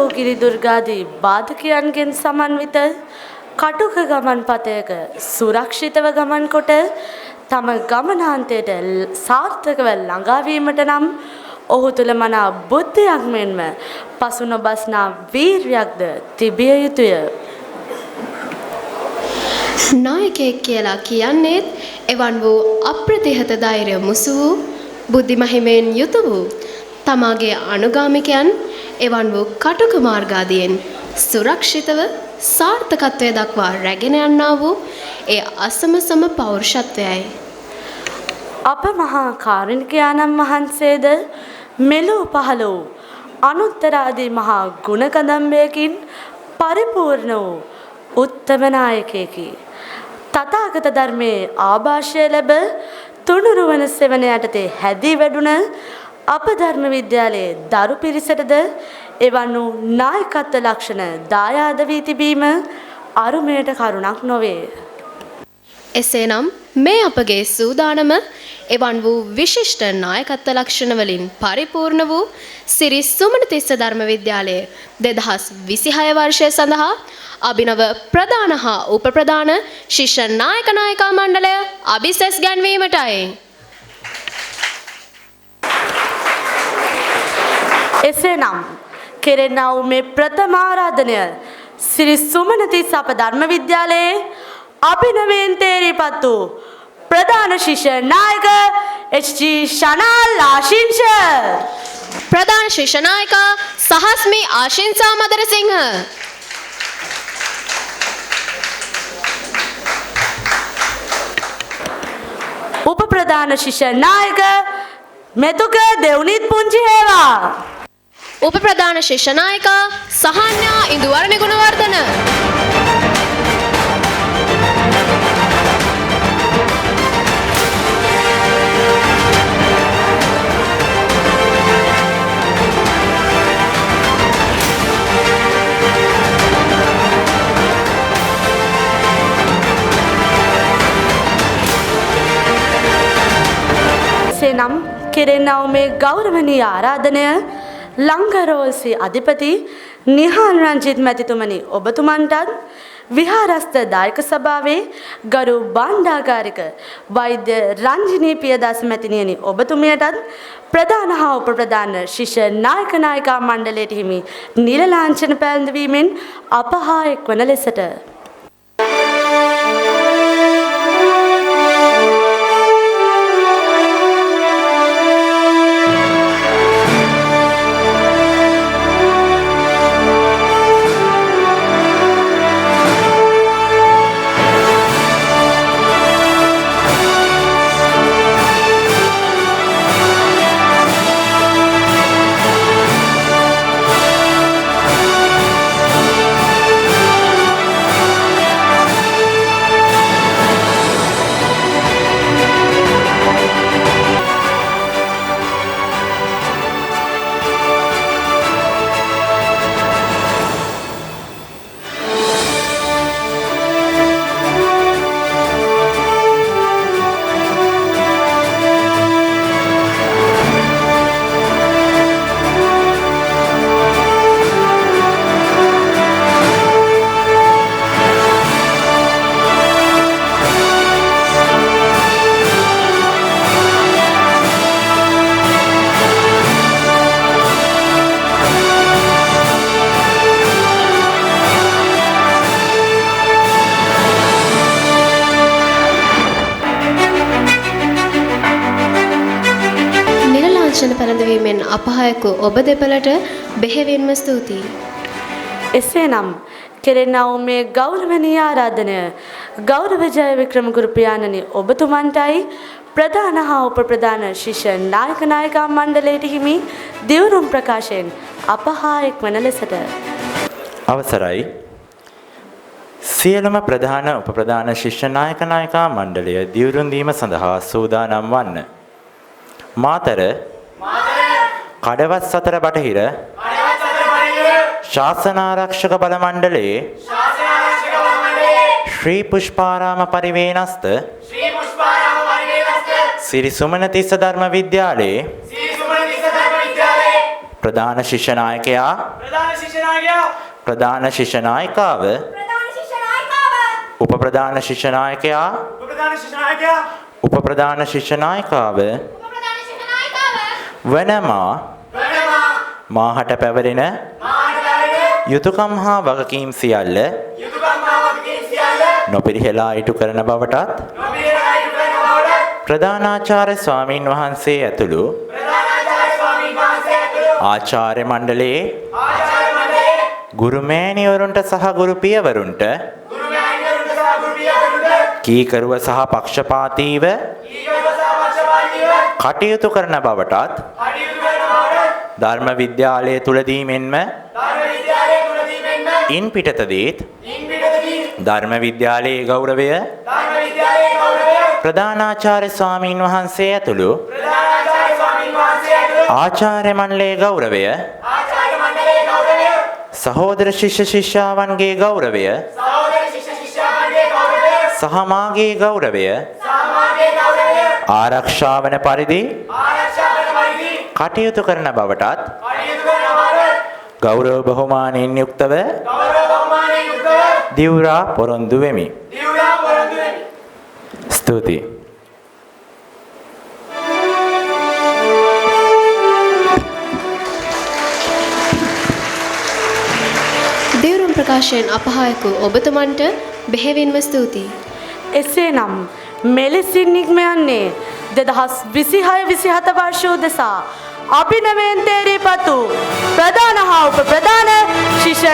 ගිරි දුර්ගාදී බාධකයන්ගෙන් සමන්විත කටුක ගමන් පතයක සුරක්ෂිතව ගමන් කොට තම ගමනාන්තයට සාර්ථකව ළඟාවීමට නම් ඔහු තුළ මනා බුද්ධියක් මෙන්ම පසු නොබස්නා වීර්යයක්ද තිබිය යුතුය. නායකයෙක් කියලා කියන්නේත් එවන් වූ අප්‍රතිහත ධෛර්ය මුසු වූ බුද්ධිමහිමෙන් යුතු වූ තමාගේ අනුගාමිකයන් එවන් වූ කටුක මාර්ගාදියෙන් සුරක්ෂිතව සාර්ථකත්වයට දක්වා රැගෙන යන්නා වූ ඒ අසමසම පෞරුෂත්වයයි. අප මහා කාරුණිකයාණන් වහන්සේද මෙලොව පහළ වූ අනුත්තරාදී මහා ගුණකදම්බයකින් පරිපූර්ණ වූ උත්තම නායකයෙකි. තථාගත ධර්මයේ ආභාෂය ලැබ තුනුරුවන සෙවණ යටතේ හැදී වැඩුණ අප ධර්ම විද්‍යාලයේ දරු පිරිසටද එවන් වූ නායකත්ව ලක්ෂණ දායාද වී තිබීම අරුමයට කරුණක් නොවේ. එසේනම් මේ අපගේ සූදානම එවන් වූ විශිෂ්ට නායකත්ව ලක්ෂණ වලින් පරිපූර්ණ වූ සිරි සුමනතිස්ස ධර්ම විද්‍යාලයේ 2026 වර්ෂය සඳහා අභිනව ප්‍රධාන හා උප ප්‍රධාන ශිෂ්‍ය නායක නායිකා මණ්ඩලය අභිසෙස් ගැන්වීමටයි. එසේනම් කෙරෙනා වූ මේ ප්‍රථම ආරාධනය සිරි සුමනතිස්ස අප ධර්ම විද්‍යාලයේ අභිනවයෙන් තේරීපත් වූ ප්‍රධාන ශිෂ්‍ය නායක එච්.ජී. ශනාල් ආශිංස, ප්‍රධාන ශිෂ්‍ය නායිකා සහස්මි ආශිංසා මදරසිංහ, උප ප්‍රධාන ශිෂ්‍ය නායක මෙතුක දෙව්නිත් පුංචි හේවා, උප ප්‍රධාන ශිෂ්‍ය නායිකා සහන්‍යා ඉන්දුවරණ ගුණවර්ධන, එසේනම් කෙරෙනා වූ මේ ගෞරවනීය ආරාධනය ලංගරෝල්සි අධිපති නිහාල් රංජිත් මැතිතුමනි ඔබතුමන්ටත් විහාරස්ථ දායක සභාවේ ගරු භාණ්ඩාගාරික වෛද්‍ය රංජිනී පියදාස මැතිණියනි ඔබතුමියටත් ප්‍රධාන හා උප ප්‍රධාන ශිෂ්‍ය නායක නායිකා මණ්ඩලයට හිමි නිල ලාංඡන පැළඳවීමෙන් අප හා එක්වන ලෙසට පැළඳවීමෙන් අපහායකු ඔබ දෙපළට බෙහෙවින්ම ස්තුතියි. එසේනම් කෙරෙනා වූ මේ ගෞරවනීය ආරාධනය ගෞරව ජයවික්‍රම ගුරු පියාණනි ඔබතුමන්ටයි ප්‍රධාන හා උප ප්‍රධාන ශිෂ්‍ය නායක නායිකා මණ්ඩලයට හිමි දිවුරුම් ප්‍රකාශයෙන් අප හා එක්වන ලෙසට අවසරයි. සියලුම ප්‍රධාන උප ප්‍රධාන ශිෂ්‍ය නායක නායිකා මණ්ඩලය දිවුරුම් දීම සඳහා සූදානම් වන්න. මාතර කඩවත් සතර බටහිර ශාසනාරක්ෂක බල මණ්ඩලයේ ශ්‍රී පුෂ්පාරාම පරිවේනස්ත සිරි සුමනතිස්ස ධර්ම විද්‍යාලයේ ප්‍රධාන ශිෂ්‍ය නායකයා ප්‍රධාන ශිෂ්‍ය නායිකාව උප ප්‍රධාන ශිෂ්‍ය නායකයා උප ප්‍රධාන ශිෂ්‍ය නායිකාව වනමා මාහට පැවරෙන යුතුයකම් හා වගකීම් සියල්ල නොපිරිහෙලා ඉටු කරන බවටත් ප්‍රධානාචාර්ය ස්වාමීන් වහන්සේ ඇතුළු ආචාර්ය මණ්ඩලයේ ගුරු මෑණිවරුන්ට සහ ගුරු පියවරුන්ට කීකරුව සහ පක්ෂපාතීව කටයුතු කරන බවටත් ධර්ම විද්‍යාලය තුලදී මෙන්ම ඉන් පිටතදීත් ධර්ම විද්‍යාලයේ ගෞරවය ප්‍රධානාචාර්ය ස්වාමීන් වහන්සේ ඇතුළු ආචාර්ය මණ්ඩලයේ ගෞරවය සහෝදර ශිෂ්‍ය ශිෂ්‍යාවන්ගේ ගෞරවය සහ මාගේ ගෞරවය ආරක්ෂා වන පරිදි කටයුතු කරන බවටත් ගෞරව බහුමානයෙන් යුක්තව දිවුරා පොරොන්දු වෙමි. ස්තුතියි. දේවරුම් ප්‍රකාශයෙන් අපහායකු ඔබතුමන්ට බෙහෙවින්ම ස්තුතියි. එසේනම් මෙලෙසින් නික්ම යන්නේ 2026-27 වර්ෂ උදෙසා අභිනවයෙන් තේරීපත් වූ ප්‍රධාන හා උප ප්‍රධාන ශිෂ්‍ය